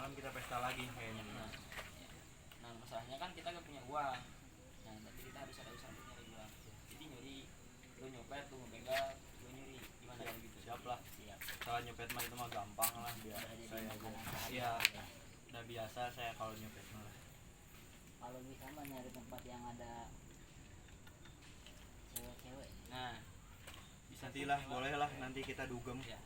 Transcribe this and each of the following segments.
malam kita pesta lagi kayaknya. Nah masalahnya kan kita gak punya uang. Nah berarti kita harus ada usaha untuk nyari uang. Jadi nyuri, lu nyopet, lu ngebegal, lu nyuri, gimana Ya, gitu. siap lah. Siap. Kalau nyopet mah itu mah gampang lah biar Udah jadi saya makanan aja. sehari-hari Iya, ya. udah biasa saya kalau nyopet mah. Kalau bisa mah nyari tempat yang ada cewek-cewek. Nah bisa Nantilah, tuh, boleh lah nanti kita dugem. ya.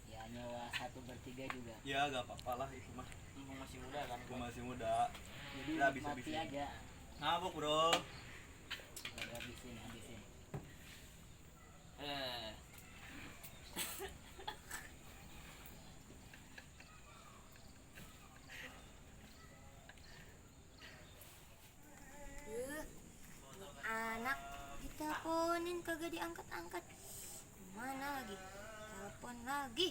Ya nyewa 1/3 juga. Ya gak apa-apa lah itu mah. Mumpung masih muda kan. Aku masih muda. Jadi Udah nikmati bisa-bisa. aja. Ngabuk bro. Udah habisin. Eh. Anak diteleponin kagak diangkat-angkat. Mana lagi? Telepon lagi.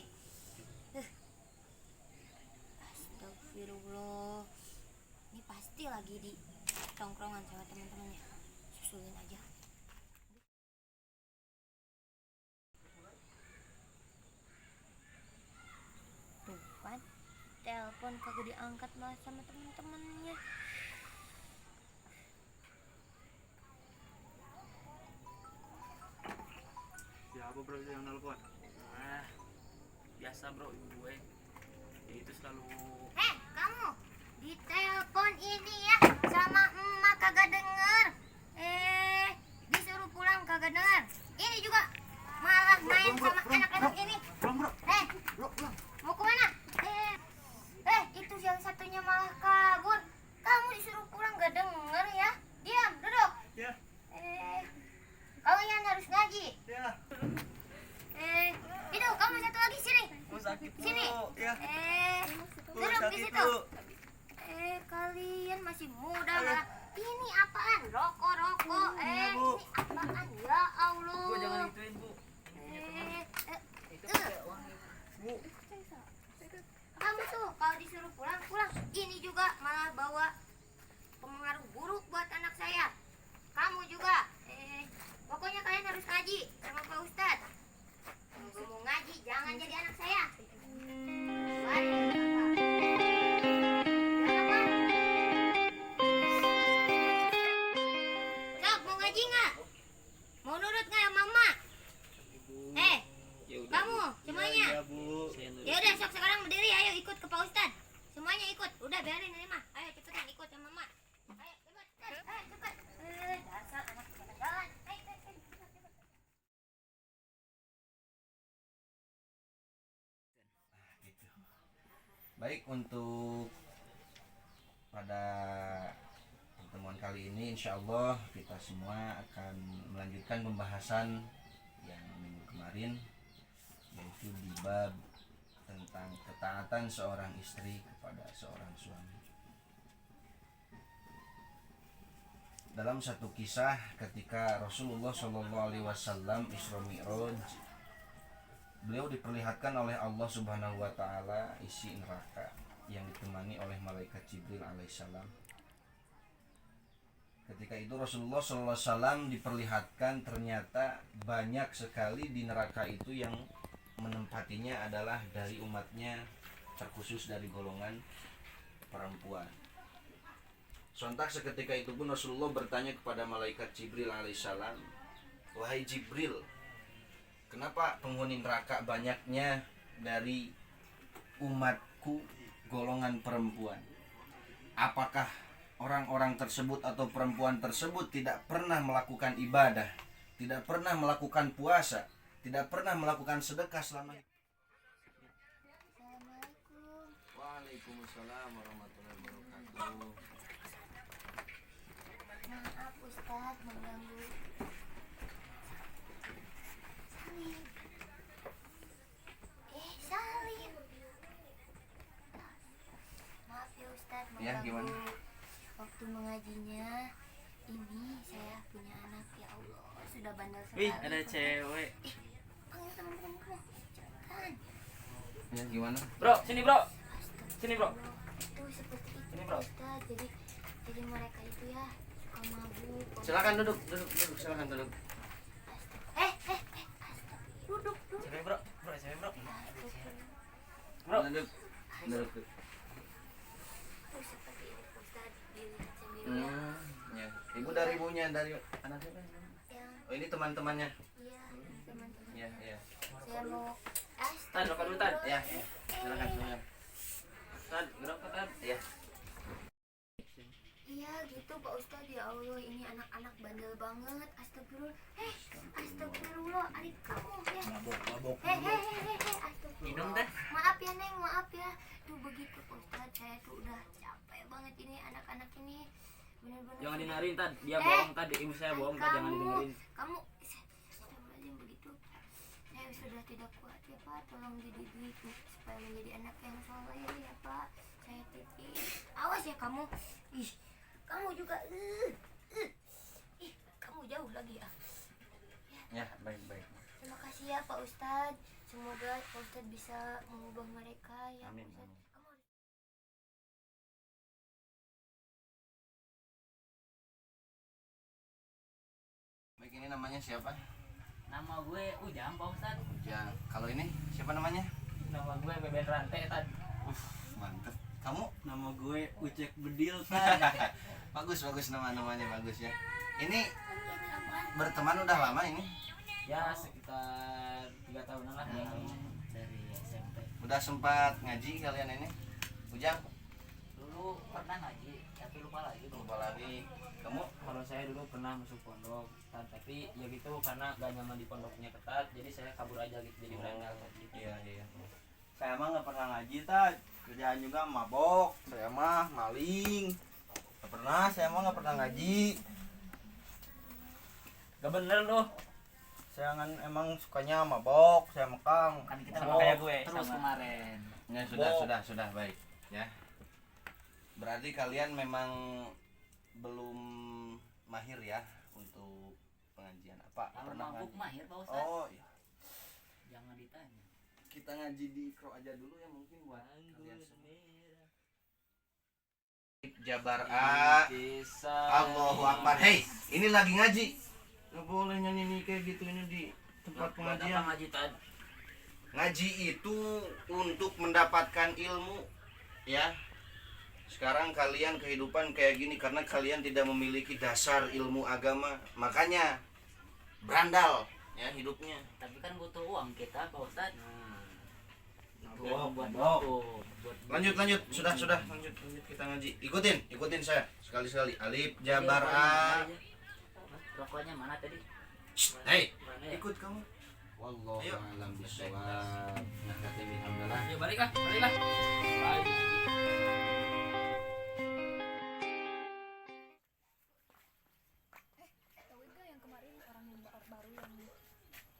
Astagfirullah. Ini pasti lagi di tongkrongan sama teman-temannya. Susulin aja. Tuh kan, telepon kagak diangkat malah sama teman-temannya. Siapa bro itu yang nelpon? Ah, biasa bro ibu gue. Dia itu selalu Kamu ditelepon ini ya sama emak kagak denger. Disuruh pulang kagak denger. Ini juga malah main sama anak-anak ini. Mau kemana? Itu yang satunya malah kabur. Kamu disuruh pulang gak denger ya? Diam, duduk. Ya, Kalian harus ngaji. ya. Itu kamu satu lagi sini. Aku sakit bro. Sini. Ya, Duduk di sakit situ. bro. Kalian masih muda malah. Ini apaan? Rokok. Bu. Ini apaan? Ya Allah. Bu jangan gituin bu. Itu pakai uang itu. Bu, Kamu tuh kalau disuruh pulang. Ini juga malah bawa pengaruh buruk buat anak saya. Kamu juga. Pokoknya kalian harus ngaji sama Pak Ustadz. Kalau mau ngaji jangan jadi anak saya. Sok, mau ngaji nggak? Mau nurut nggak sama mama? Ya udah. Kamu semuanya. ya bu. Saya nurut. Ya udah, sok sekarang berdiri, ayo ikut ke Pak Ustadz. Semuanya ikut. Udah biarin ini mah. Ayo cepetan ikut sama mama. Ayo cepat. Cepat. Dasar anak jalan. Cepat. Baik, untuk pada pertemuan kali ini insya Allah kita semua akan melanjutkan pembahasan yang minggu kemarin, yaitu di bab tentang ketaatan seorang istri kepada seorang suami. Dalam satu kisah ketika Rasulullah SAW Isra Mi'raj, beliau diperlihatkan oleh Allah Subhanahu wa taala isi neraka yang ditemani oleh malaikat Jibril alaihissalam. Ketika itu Rasulullah SAW diperlihatkan ternyata banyak sekali di neraka itu yang menempatinya adalah dari umatnya, terkhusus dari golongan perempuan. Sontak seketika itu pun Rasulullah bertanya kepada malaikat Jibril alaihissalam, "Wahai Jibril, kenapa penghuni neraka banyaknya dari umatku golongan perempuan? Apakah orang-orang tersebut atau perempuan tersebut tidak pernah melakukan ibadah, tidak pernah melakukan puasa, tidak pernah melakukan sedekah selama hidup?" Assalamualaikum. Waalaikumsalam warahmatullahi wabarakatuh. Maaf Ustadz mengganggu. Salim. Maaf ya Ustadz Ya, mengganggu gimana? waktu mengajinya. Ini saya punya anak, ya Allah sudah bandel sekali. Wih ada cewek. Panggil teman-teman kamu. Cepetan. Ya, gimana? Bro sini bro. Sini bro. Itu seperti itu Ini, bro. Ustadz. Jadi mereka itu ya suka mabuk. Silakan duduk, silakan duduk. Duduk. Cewek bro. Bro cewek bro. Astagfirullah. Bro. Duduk. Oh, seperti ini Pak Ustadz, dilihat sendiri ya. Ya. Ibu dari ibunya, dari anak siapa? Ya, Oh, ini teman-temannya. iya, teman-teman. Ya, ya. Saya mau Tan, rokok dulu, Tan. Ya, ya. Silakan silakan. Tan, ngerokok, Tan. Ya. Iya gitu Pak Ustadz, ya Allah ini anak-anak bandel banget. Astagfirullah. Astagfirullah, adik kamu ya. Mabok. Astagfirullah. Minum dah. Maaf ya Neng, maaf ya. Tuh begitu Pak Ustadz, saya tuh udah capek banget ini anak-anak ini. Bener-bener. Jangan dengerin, Tan. Dia bohong tadi. Ibu saya bohong, Tan. Jangan didengerin. Kamu, astagfirullahaladzim begitu. Saya sudah tidak kuat ya Pak. Tolong dididik supaya menjadi anak yang soleh ya Pak. Saya titip. Awas ya kamu. Ih, kamu juga. Ih, kamu jauh lagi ya. Ya, baik-baik. Terima kasih ya Pak Ustadz. Semoga Pak Ustadz bisa mengubah mereka ya Amin, Pak Ustadz. amin. Kamu harus- Baik, ini namanya siapa? Nama gue Ujang Pak Ustadz. Ujang. Kalau ini siapa namanya? Nama gue Beben Rantai, Tan. Mantep. Kamu? Nama gue Ucek Bedil Tan. Bagus namanya bagus ya. Ini berteman udah lama ini? Ya, sekitar 3 tahunan lah. Dari SMP. Udah sempat ngaji kalian ini? Ujang? Dulu pernah ngaji, tapi lupa lagi. Lupa lagi. Kamu? Kalau saya dulu pernah masuk pondok, Tan. Tapi ya gitu karena gak nyaman di pondoknya ketat, jadi saya kabur aja gitu, jadi berandal gitu. Iya, iya. Saya mah nggak pernah ngaji Tan. Kerjaan juga mabok. Saya mah maling. Nggak pernah. Saya mah nggak pernah ngaji. Gak bener loh. Saya kan emang sukanya mabok. Saya mekang. Kan kita Sama mau kayak gue, terus sama. kemarin. Ya sudah baik ya. Berarti kalian memang belum mahir ya untuk pengajian apa? Kalau Pernah mabuk ngaji? mahir Pak Ustadz. Oh iya. Jangan ditanya. Kita ngaji di Kro aja dulu ya mungkin buat kalian semua. Jabar A. Allahu Akbar. Hei, ini lagi ngaji. Nggak boleh nyanyi kayak gitu ini di tempat pengajian. Ngaji, Tan. Ngaji itu untuk mendapatkan ilmu ya. Sekarang kalian kehidupan kayak gini karena kalian tidak memiliki dasar ilmu agama, makanya berandal ya hidupnya. Tapi kan butuh uang kita Pak Ustadz. Mabok, Buat mabok. buat Lanjut sudah lanjut kita ngaji. Ikutin sekali Iya, Alif Jabar A. Rokoknya mana tadi? Hei, Mana ya? ikut kamu. Wallahu a'lam bishawab. Alhamdulillah. Ya balik lah. Balik. Tahu gak yang kemarin orang yang baru yang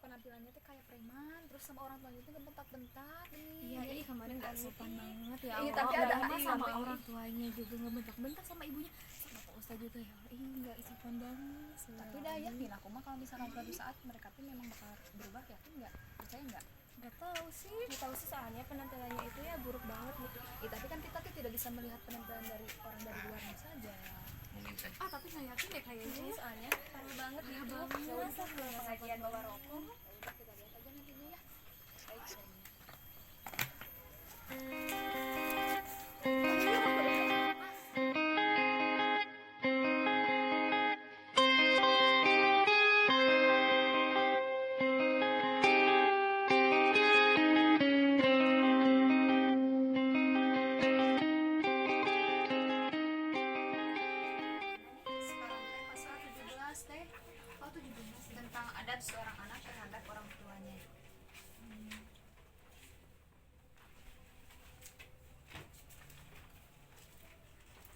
penampilannya tuh kayak preman, terus sama orang tuanya tuh bentak-bentak nih. Iya, ini kemarin gak sopan banget ya. Iya, Allah. tapi ada Padahal hati sama sampai orang tuanya juga ngebentak-bentak sama ibunya, sama Pak Ustadz juga ya. Ih, gak sopan banget. Tapi udah yakin aku mah kalau misalkan suatu saat mereka tuh memang bakal berubah, yakin nggak? Percaya nggak? Gak tahu sih. Gak tahu sih soalnya penampilannya itu ya buruk banget gitu. Ya, tapi kan kita tuh tidak bisa melihat penampilan dari orang dari luarnya saja. Mungkin saja. Ah, tapi gak yakin deh kayaknya. Ini soalnya Parah banget ya gitu. udah Masa kalau gak pengajian sopan bawa banget? rokok, ya udah kita lihat aja nantinya ya. Baik. Sekarang teh pasal 17 teh. Oh 17 tentang adat seorang anak terhadap orang tuanya.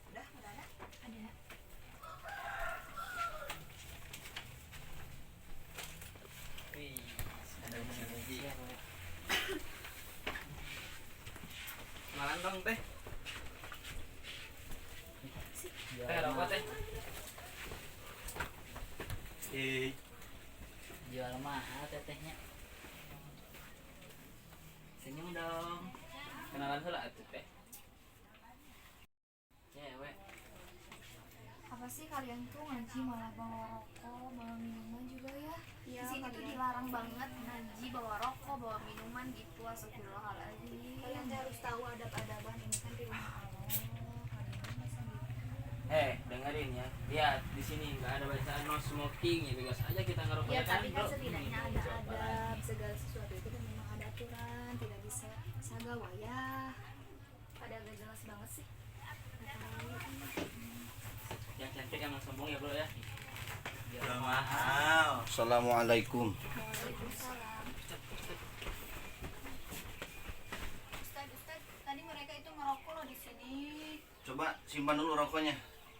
Udah ada? Ada. Wih, Ada lagi. kenalan dong teh. Teh rokok teh. Jual mahal tetehnya. Senyum dong. Kenalan heula atuh teh. Cewek. Apa sih kalian tuh ngaji malah bawa rokok, bawa minuman juga ya? Iya, Di sini tuh kalian. dilarang banget ngaji bawa rokok, bawa minuman gitu. Astagfirullahaladzim. Kalian tuh harus tahu adab-adaban ini kan di rumah Allah. Kalian masa gitu? Dengerin ya. Lihat di sini nggak ada bacaan no smoking ya, bebas aja kita ngerokok Ya, ya kan, tapi kan bro? setidaknya ada adab, segala sesuatu itu kan memang ada aturan, tidak bisa sagawayah. Pada agak jelas banget sih. Nggak tahu. Yang cantik emang sombong ya bro ya. Udah mahal. Assalamualaikum. Waalaikumsalam. Ustaz, tadi mereka itu ngerokok loh di sini. Coba simpan dulu rokoknya.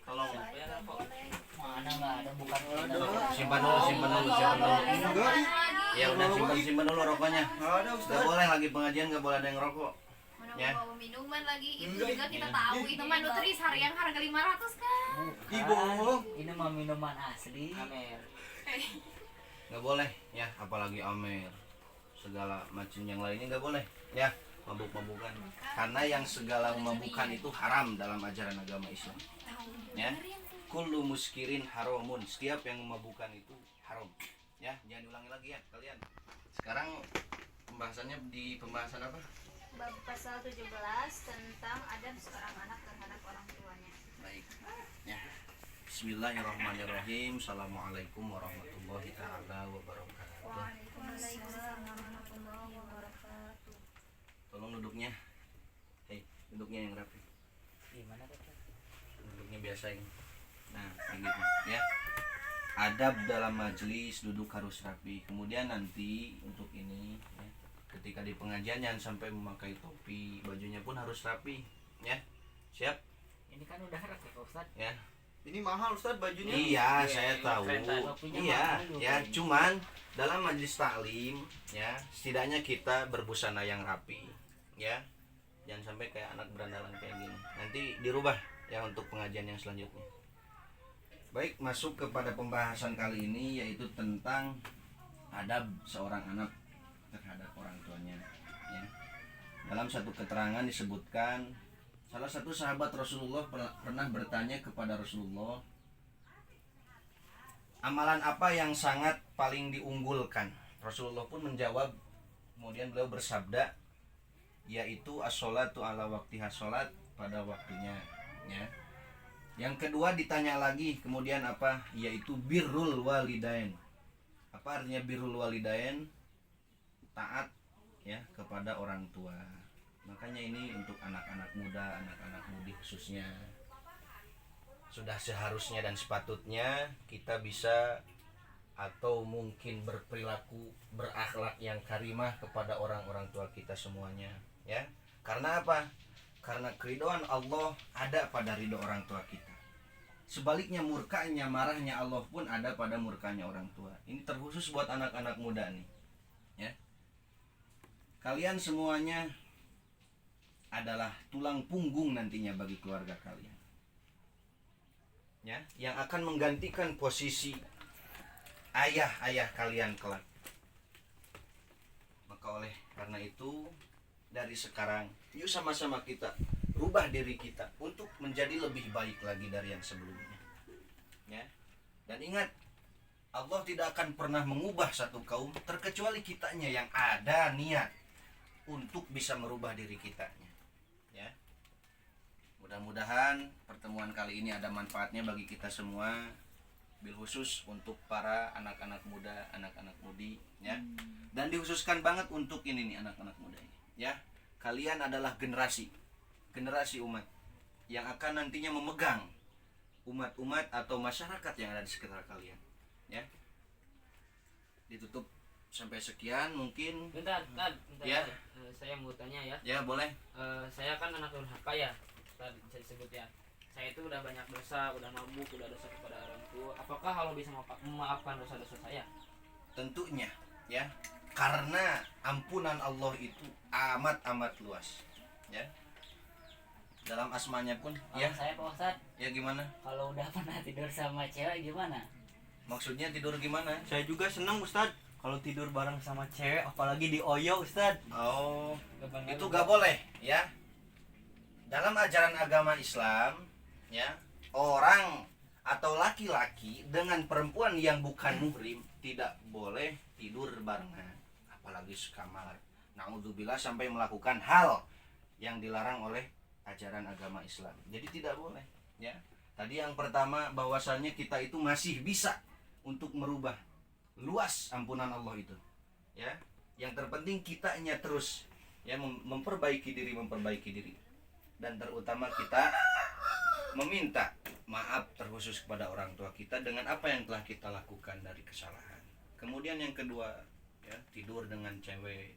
Tolong. Siapa yang Nggak rokok? boleh. Mana nggak ada, bukan Aduh. Simpan dulu, simpan dulu, simpan dulu. Enggak. Ya udah simpan dulu rokoknya. Nggak ada Nggak Ustaz. boleh lagi pengajian, nggak boleh ada yang ngerokok. Mana Ya. mau bawa minuman lagi. Itu Enggak. juga kita tahu itu mah Nutrisari yang harga 500 kan. Ibu. Ini mah minuman asli. Amer. Nggak boleh ya, apalagi Amer. Segala macam yang lainnya nggak boleh ya, mabuk-mabukan. Karena yang segala memabukan itu haram dalam ajaran agama Islam. Ya. Kullu muskirin haramun. Setiap yang memabukkan itu haram. Ya, jangan diulangi lagi ya kalian. Sekarang pembahasannya di pembahasan apa? Bab pasal 17 tentang adab seorang anak terhadap orang tuanya. Baik. Ya. Bismillahirrahmanirrahim. Assalamualaikum warahmatullahi taala wabarakatuh. Waalaikumsalam warahmatullahi wabarakatuh. Tolong duduknya. Hei, duduknya yang rapi. Gimana tuh? Duduknya biasa ini. Nah, kayak gitu ya. Adab dalam majelis duduk harus rapi. Kemudian nanti untuk ini ya, ketika di pengajian jangan sampai memakai topi, bajunya pun harus rapi ya. Siap? Ini kan udah rapi Pak Ustaz. Ya. Ini mahal Ustaz bajunya. Iya, Iya, saya iya, tahu. keren, keren. Topinya Iya, mahal juga ya, ini. cuman dalam majelis taklim ya, setidaknya kita berbusana yang rapi ya. Jangan sampai kayak anak berandalan kayak gini. Nanti dirubah ya untuk pengajian yang selanjutnya. Baik, masuk kepada pembahasan kali ini yaitu tentang adab seorang anak terhadap orang tuanya ya. Dalam satu keterangan disebutkan salah satu sahabat Rasulullah pernah bertanya kepada Rasulullah, amalan apa yang sangat paling diunggulkan? Rasulullah pun menjawab, kemudian beliau bersabda, yaitu as-sholatu ala waktiha, sholat pada waktunya ya. Yang kedua ditanya lagi, kemudian apa? Yaitu birrul walidain. Apa artinya birrul walidain? Taat ya kepada orang tua. Makanya ini untuk anak-anak muda, anak-anak mudi khususnya, sudah seharusnya dan sepatutnya kita bisa atau mungkin berperilaku berakhlak yang karimah kepada orang-orang tua kita semuanya ya. Karena apa? Karena keridhaan Allah ada pada ridho orang tua kita. Sebaliknya murkanya, marahnya Allah pun ada pada murkanya orang tua. Ini terkhusus buat anak-anak muda nih ya. Kalian semuanya adalah tulang punggung nantinya bagi keluarga kalian ya, yang akan menggantikan posisi ayah-ayah kalian kelak. Maka oleh karena itu dari sekarang yuk sama-sama kita rubah diri kita untuk menjadi lebih baik lagi dari yang sebelumnya ya. Dan ingat, Allah tidak akan pernah mengubah satu kaum terkecuali kitanya yang ada niat untuk bisa merubah diri kitanya ya. Mudah-mudahan pertemuan kali ini ada manfaatnya bagi kita semua, bil khusus untuk para anak-anak muda, anak-anak mudi ya. Dan dikhususkan banget untuk ini nih, anak-anak muda ini ya. Kalian adalah generasi umat yang akan nantinya memegang umat-umat atau masyarakat yang ada di sekitar kalian ya. Ditutup sampai sekian mungkin Bentar, Ya. Saya mau tanya ya. ya. Boleh. Saya kan anak durhaka ya, tadi bisa disebut ya. Saya itu udah banyak dosa, udah mabuk, udah dosa kepada orang tua. Apakah Allah bisa memaafkan dosa-dosa saya? Tentunya ya, karena ampunan Allah itu amat luas ya. Dalam asmanya pun Kalau ya. saya Pak Ustaz, Ya gimana? kalau udah pernah tidur sama cewek gimana? Maksudnya tidur gimana? Saya juga senang Ustaz kalau tidur bareng sama cewek, apalagi di Oyo Ustaz. Oh, itu gak boleh ya. Dalam ajaran agama Islam ya, orang atau laki-laki dengan perempuan yang bukan muhrim tidak boleh tidur barengan, apalagi sekamar. Naudzubillah sampai melakukan hal yang dilarang oleh ajaran agama Islam. Jadi tidak boleh, ya. Tadi yang pertama bahwasannya kita itu masih bisa untuk merubah luas ampunan Allah itu, ya. Yang terpenting kitanya terus ya memperbaiki diri, dan terutama kita meminta maaf terkhusus kepada orang tua kita dengan apa yang telah kita lakukan dari kesalahan. Kemudian yang kedua, ya, tidur dengan cewek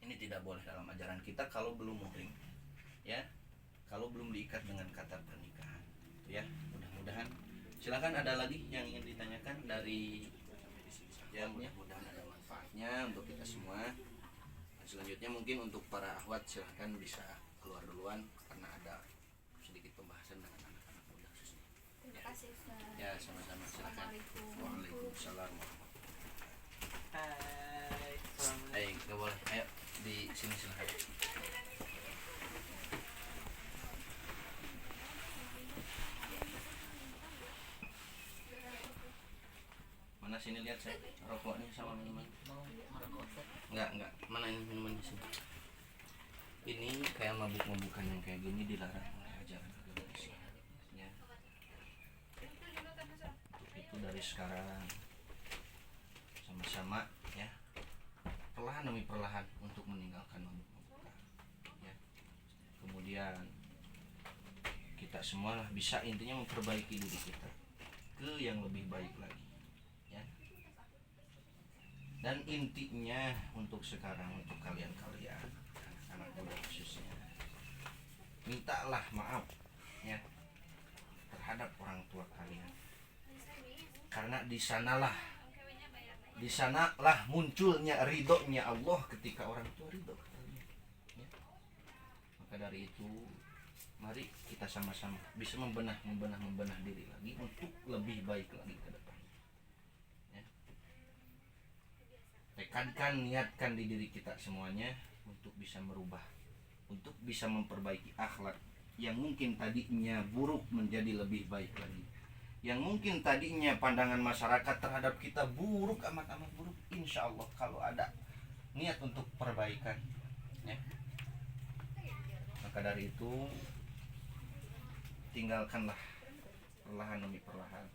ini tidak boleh dalam ajaran kita kalau belum muhrim, ya, kalau belum diikat dengan kata pernikahan, ya. Mudah-mudahan. Silakan, ada lagi yang ingin ditanyakan dari, ya, mudah-mudahan ada manfaatnya untuk kita semua. Dan selanjutnya mungkin untuk para akhwat silahkan bisa keluar duluan karena ada sedikit pembahasan dengan anak-anak muda khususnya. Terima kasih Ustaz. Ya, sama-sama, silakan. Assalamualaikum. Waalaikumsalam. Hai. Ayo, nggak boleh. Ayo di sini silakan. Mana sini, lihat saya rokoknya sama minuman. Mau merokok Ustaz? Enggak. Mana ini minuman di sini? Ini kayak mabuk-mabukan yang kayak gini dilarang oleh ajaran agama Islam. Ya. Itu dari sekarang sama-sama, ya, perlahan demi perlahan untuk meninggalkan mabuk-mabukan. Ya. Kemudian kita semua bisa intinya memperbaiki diri kita ke yang lebih baik lagi. Ya. Dan intinya untuk sekarang, untuk kalian-kalian anak muda khususnya, mintalah maaf, ya, terhadap orang tua kalian, karena di sanalah munculnya ridhonya Allah ketika orang tua ridho ke kalian, ya. Maka dari itu mari kita sama-sama bisa membenah diri lagi untuk lebih baik lagi ke depan. Tekankan, niatkan di diri kita semuanya untuk bisa merubah, untuk bisa memperbaiki akhlak yang mungkin tadinya buruk menjadi lebih baik lagi, yang mungkin tadinya pandangan masyarakat terhadap kita buruk, amat buruk. Insya Allah kalau ada niat untuk perbaikan, ya. Maka dari itu tinggalkanlah perlahan demi perlahan,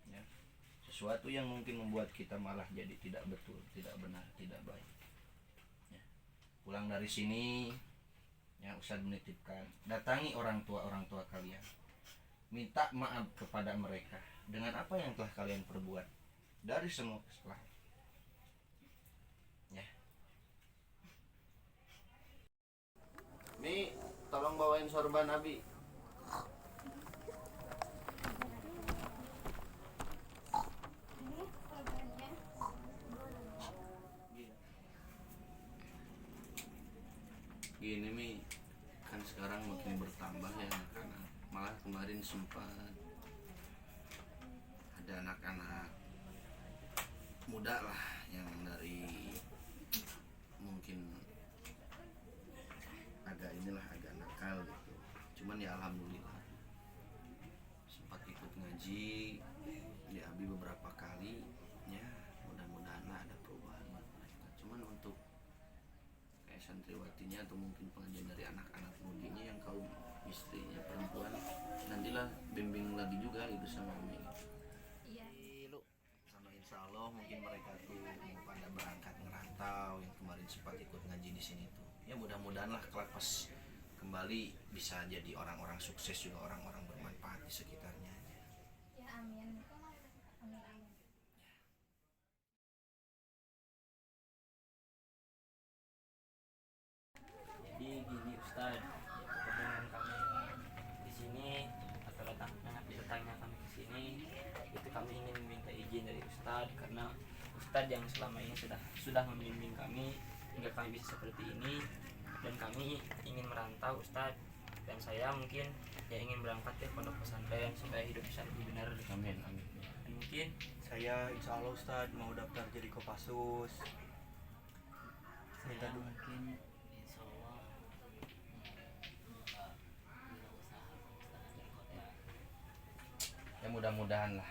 ya, sesuatu yang mungkin membuat kita malah jadi tidak betul, tidak benar, tidak baik. Ya. Pulang dari sini, ya, Ustadz menitipkan, datangi orang tua kalian, minta maaf kepada mereka dengan apa yang telah kalian perbuat dari semua kesalahan. Ya. Mi, tolong bawain sorban Abi. Gini Mi, kan sekarang makin bertambah ya anak-anak. Malah kemarin sempat ada anak-anak muda lah yang dari mungkin agak nakal gitu. Cuman ya alhamdulillah sempat ikut ngaji di Abi beberapa kali, ya, mudah-mudahan lah ada perubahan buat mereka. Cuman untuk kayak santriwatinya atau mungkin pengajian dari anak-anak mudinya yang kaum istrinya perempuan, nantilah bimbing lagi juga itu sama Umi. Iya. Lu sama insya Allah mungkin mereka tuh mau pada berangkat ngerantau yang kemarin sempat ikut ngaji di sini tuh. Ya mudah-mudahan lah kelak pas kembali bisa jadi orang-orang sukses juga, orang-orang bermanfaat di sekitarnya. Ya amin. Amin. Jadi gini Ustadz, pertemuan kami di sini atau datangnya kami ke sini itu kami ingin meminta izin dari Ustadz, karena Ustadz yang selama ini sudah membimbing kami hingga kami bisa seperti ini, dan kami ingin merantau Ustadz, dan saya mungkin ya ingin berangkat ke pondok pesantren supaya hidup bisa lebih benar. Amin. Dan mungkin Saya insya Allah Ustadz mau daftar jadi Kopassus. Saya mungkin insya Allah buka wirausaha Ustaz di kota. Ya mudah-mudahan mudah-mudahan lah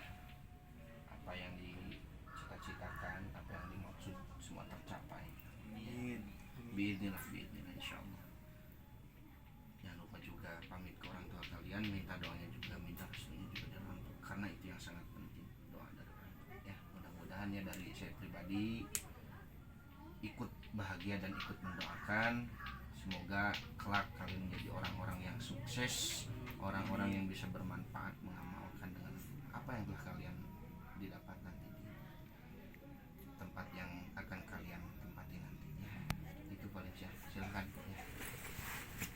apa yang dicita-citakan, apa yang dimaksud semua tercapai. Biidnillah insyaallah. Jangan lupa juga pamit ke orang tua kalian, minta doanya juga, minta restunya juga dari orang tua, karena itu yang sangat penting, doa dari orang tua. Ya, mudah-mudahan ya dari saya pribadi ikut bahagia dan ikut mendoakan semoga kelak kalian menjadi orang-orang yang sukses, orang-orang yang bisa bermanfaat mengamalkan dengan apa yang telah kalian didapat nanti di tempat yang akan kalian tempati nantinya. Itu paling silakan ya.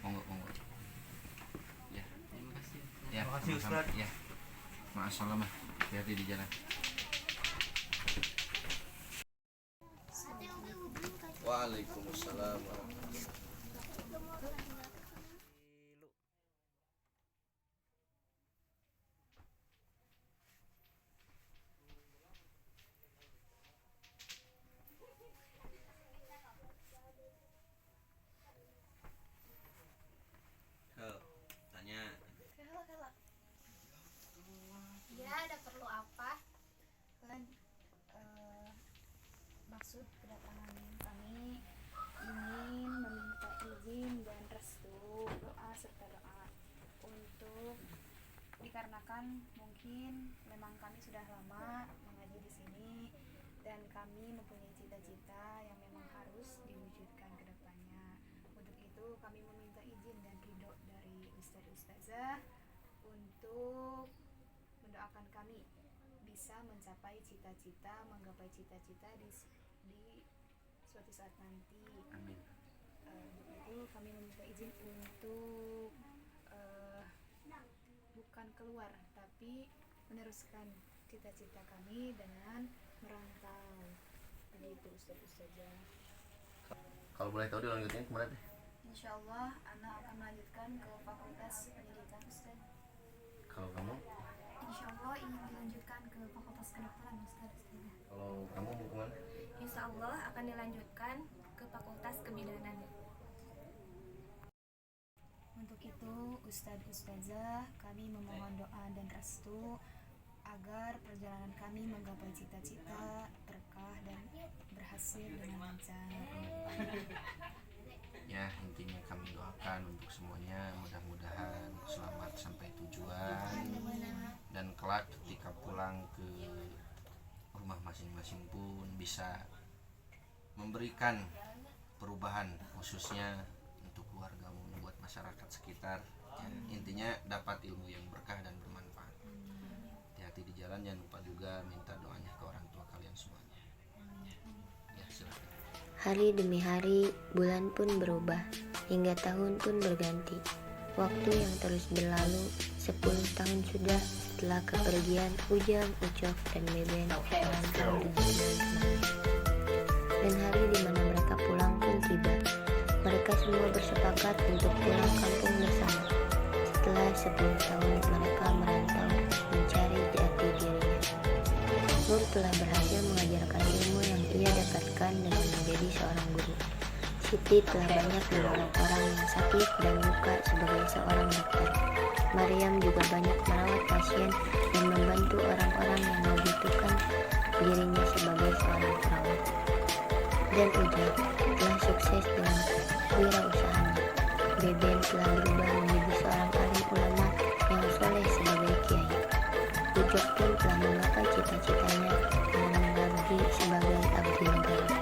Monggo ya. Terima kasih. Ya, Terima kasih, sama-sama. Ustaz. Ya. Ma'assalamah. Hati-hati di jalan. Waalaikumsalam warahmatullahi Tanya. Halo. Ya, ada perlu apa? Kan maksud kedatangan kami ingin meminta izin dan restu, doa serta doa untuk dikarenakan mungkin memang kami sudah lama mengaji di sini dan kami mempunyai cita-cita yang memang harus diwujudkan ke depannya. Untuk itu kami meminta izin dan ridho dari ustaz-ustazah untuk mendoakan kami bisa mencapai cita-cita, menggapai cita-cita di suatu saat nanti. Amin. Untuk itu kami meminta izin untuk bukan keluar tapi meneruskan cita-cita kami dengan merantau. Begitu ustaz-ustazah. Kalau boleh tahu dilanjutin kemana teh? Insyaallah anak akan melanjutkan ke Fakultas Pendidikan Ustaz. Kalau kamu? Insyaallah ingin dilanjutkan ke Fakultas Kedokteran Ustaz. Kalau kamu mau kemana? Insyaallah akan dilanjutkan ke Fakultas Kebidanan. Untuk itu Ustaz-Ustazah kami memohon doa dan restu agar perjalanan kami menggapai cita-cita, berkah dan berhasil dengan lancar. Ya, intinya kami doakan untuk semuanya mudah-mudahan selamat sampai tujuan dan kelak ketika pulang ke rumah masing-masing pun bisa memberikan perubahan khususnya untuk keluargamu, buat masyarakat sekitar ya, intinya dapat ilmu yang berkah dan bermanfaat. Hati-hati di jalan, jangan lupa juga minta doanya ke orang tua kalian semuanya ya. Silakan. Hari demi hari, bulan pun berubah, hingga tahun pun berganti. Waktu yang terus berlalu, 10 tahun sudah setelah kepergian Ujang, Ucok, dan Beben merantau dengan teman-temannya. Dan hari di mana mereka pulang pun tiba. Mereka semua bersepakat untuk pulang kampung bersama. Setelah 10 tahun mereka merantau mencari jati dirinya. Nur telah berhasil mengajarkan ilmu yang ia dapatkan dengan menjadi seorang guru. Siti telah banyak menolong orang yang sakit dan luka sebagai seorang dokter. Maryam juga banyak merawat pasien dan membantu orang-orang yang membutuhkan dirinya sebagai seorang perawat. Dan Ujang telah sukses dengan wirausahanya. Beben telah berubah menjadi seorang alim ulama yang soleh sebagai kiai. Ucok pun telah menggapai cita-citanya dengan mengabdi sebagai abdi negara.